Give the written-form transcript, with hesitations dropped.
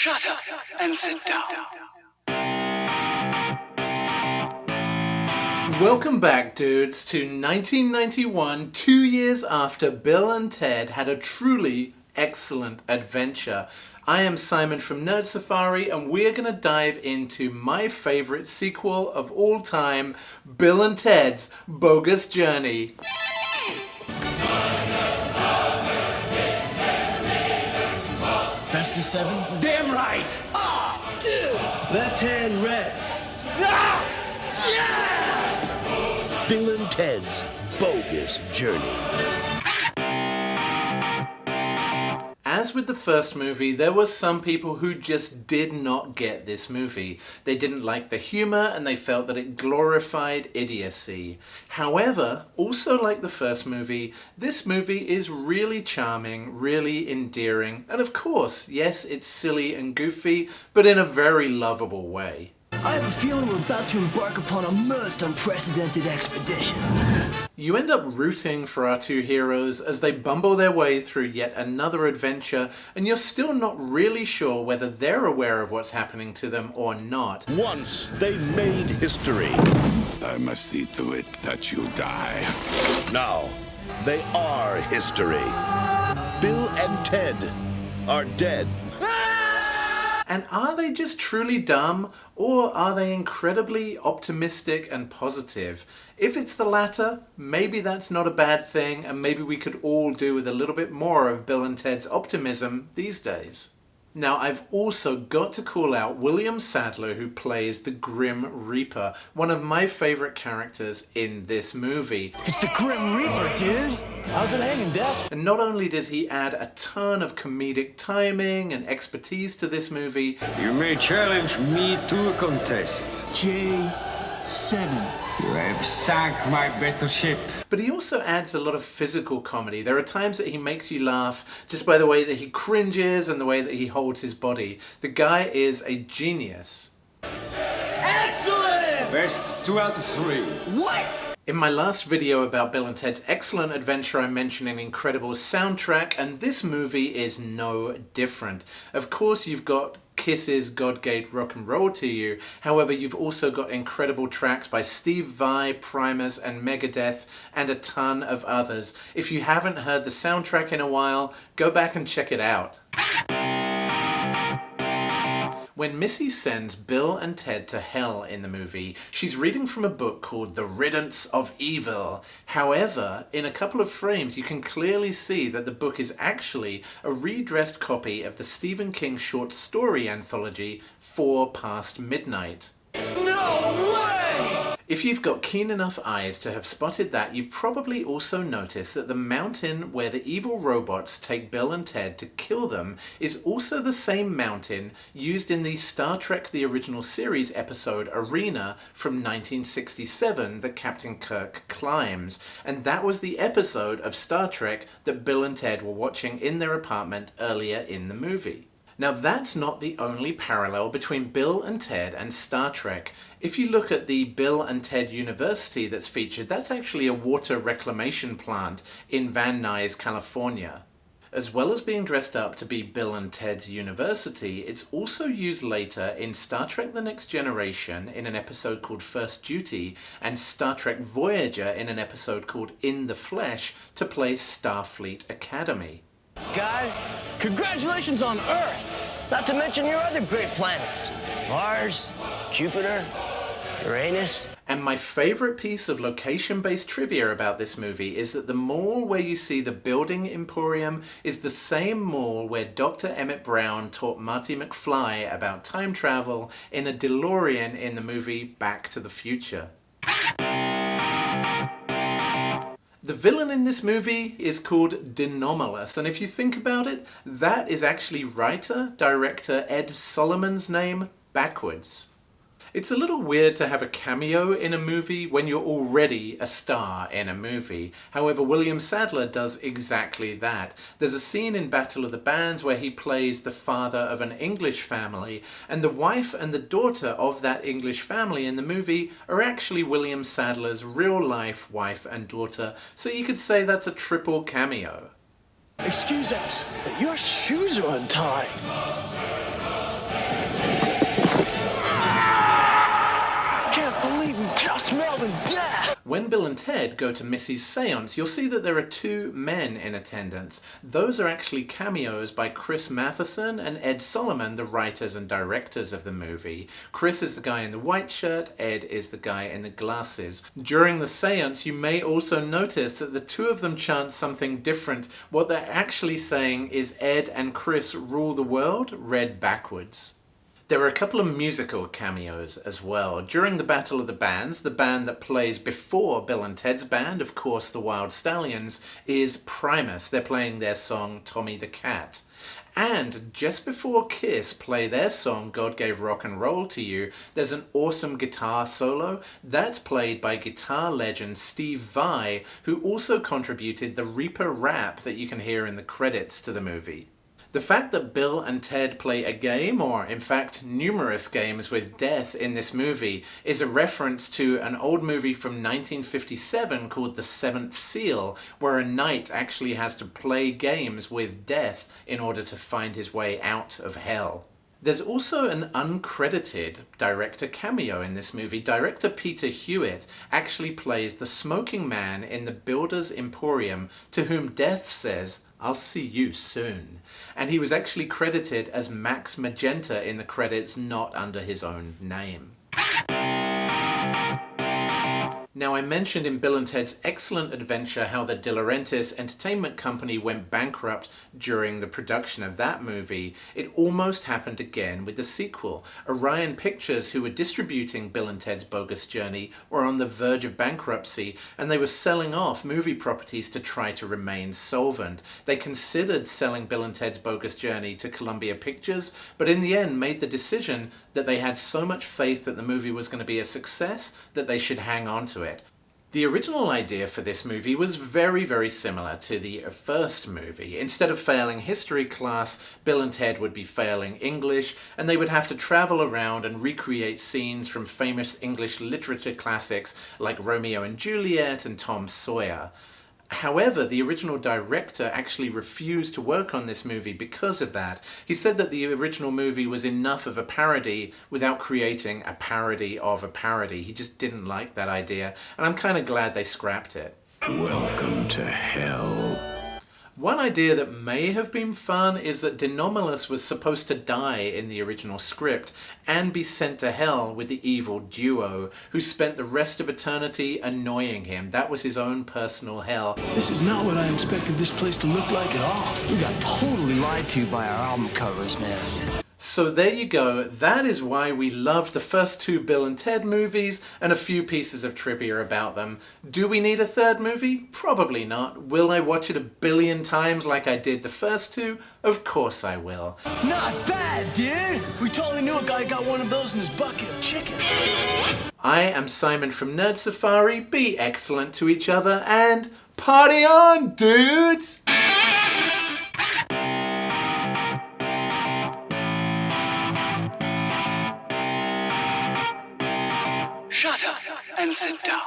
Shut up and sit down. Welcome back, dudes, to 1991, 2 years after Bill and Ted had a truly excellent adventure. I am Simon from Nerd Safari, and we're going to dive into my favorite sequel of all time, Bill and Ted's Bogus Journey. Best of 7? Damn right. Left hand red. Bill and Ted's Bogus Journey. As with the first movie, there were some people who just did not get this movie. They didn't like the humor and they felt that it glorified idiocy. However, also like the first movie, this movie is really charming, really endearing, and of course, yes, it's silly and goofy, but in a very lovable way. I have a feeling we're about to embark upon a most unprecedented expedition. You end up rooting for our two heroes as they bumble their way through yet another adventure, and you're still not really sure whether they're aware of what's happening to them or not. Once they made history. I must see to it that you die. Now they are history. Bill and Ted are dead. And are they just truly dumb, or are they incredibly optimistic and positive? If it's the latter, maybe that's not a bad thing, and maybe we could all do with a little bit more of Bill and Ted's optimism these days. Now, I've also got to call out William Sadler, who plays the Grim Reaper, one of my favorite characters in this movie. It's the Grim Reaper, dude. How's it hanging, Def? And not only does he add a ton of comedic timing and expertise to this movie, You may challenge me to a contest. J7. You have sunk my battleship. but he also adds a lot of physical comedy. There are times that he makes you laugh just by the way that he cringes and the way that he holds his body. The guy is a genius. Excellent! Best 2 out of 3. What? In my last video about Bill and Ted's excellent adventure, I mentioned an incredible soundtrack, and this movie is no different. Of course, you've got Kiss's God Gave Rock and Roll to You. However, you've also got incredible tracks by Steve Vai, Primus, and Megadeth, and a ton of others. If you haven't heard the soundtrack in a while, go back and check it out. When Missy sends Bill and Ted to hell in the movie, she's reading from a book called The Riddance of Evil. However, in a couple of frames you can clearly see that the book is actually a redressed copy of the Stephen King short story anthology 4 Past Midnight. No way! If you've got keen enough eyes to have spotted that, you've probably also noticed that the mountain where the evil robots take Bill and Ted to kill them is also the same mountain used in the Star Trek The Original Series episode Arena from 1967 that Captain Kirk climbs. And that was the episode of Star Trek that Bill and Ted were watching in their apartment earlier in the movie. Now that's not the only parallel between Bill and Ted and Star Trek. If you look at the Bill and Ted University that's featured, that's actually a water reclamation plant in Van Nuys, California. As well as being dressed up to be Bill and Ted's University, it's also used later in Star Trek The Next Generation in an episode called First Duty, and Star Trek Voyager in an episode called In the Flesh to play Starfleet Academy. Guy, congratulations on Earth! Not to mention your other great planets. Mars, Jupiter, Uranus. And my favorite piece of location-based trivia about this movie is that the mall where you see the building Emporium is the same mall where Dr. Emmett Brown taught Marty McFly about time travel in a DeLorean in the movie Back to the Future. The villain in this movie is called Denomalous, and if you think about it, that is actually writer-director Ed Solomon's name backwards. It's a little weird to have a cameo in a movie when you're already a star in a movie. However, William Sadler does exactly that. There's a scene in Battle of the Bands where he plays the father of an English family, and the wife and the daughter of that English family in the movie are actually William Sadler's real-life wife and daughter, so you could say that's a triple cameo. Excuse us, but your shoes are untied. Can't believe we just smelled death! When Bill and Ted go to Missy's seance, you'll see that there are 2 men in attendance. Those are actually cameos by Chris Matheson and Ed Solomon, the writers and directors of the movie. Chris is the guy in the white shirt, Ed is the guy in the glasses. During the seance, you may also notice that the 2 of them chant something different. What they're actually saying is Ed and Chris rule the world, read backwards. There were a couple of musical cameos as well. During the Battle of the Bands, the band that plays before Bill and Ted's band, of course the Wild Stallions, is Primus. They're playing their song Tommy the Cat. And just before Kiss play their song God Gave Rock and Roll to You, there's an awesome guitar solo that's played by guitar legend Steve Vai, who also contributed the Reaper rap that you can hear in the credits to the movie. The fact that Bill and Ted play a game, or in fact numerous games with death in this movie, is a reference to an old movie from 1957 called The Seventh Seal, where a knight actually has to play games with death in order to find his way out of hell. There's also an uncredited director cameo in this movie. Director Peter Hewitt actually plays the smoking man in the Builder's Emporium to whom death says, "I'll see you soon." And he was actually credited as Max Magenta in the credits, not under his own name. Now, I mentioned in Bill and Ted's Excellent Adventure how the De Laurentiis Entertainment Company went bankrupt during the production of that movie. It almost happened again with the sequel. Orion Pictures, who were distributing Bill and Ted's Bogus Journey, were on the verge of bankruptcy, and they were selling off movie properties to try to remain solvent. They considered selling Bill and Ted's Bogus Journey to Columbia Pictures, but in the end made the decision that they had so much faith that the movie was going to be a success that they should hang on to it. The original idea for this movie was very, very similar to the first movie. Instead of failing history class, Bill and Ted would be failing English, and they would have to travel around and recreate scenes from famous English literature classics like Romeo and Juliet and Tom Sawyer. However, the original director actually refused to work on this movie because of that. He said that the original movie was enough of a parody without creating a parody of a parody. He just didn't like that idea, and I'm kind of glad they scrapped it. Welcome to hell. One idea that may have been fun is that Denomulus was supposed to die in the original script and be sent to hell with the evil duo, who spent the rest of eternity annoying him. That was his own personal hell. This is not what I expected this place to look like at all. We got totally lied to by our album covers, man. So there you go. That is why we loved the first 2 Bill and Ted movies and a few pieces of trivia about them. Do we need a third movie? Probably not. Will I watch it 1 billion times like I did the first 2? Of course I will. Not bad, dude. We totally knew a guy got one of those in his bucket of chicken. I am Simon from Nerd Safari. Be excellent to each other and party on, dudes! Shut up and sit down.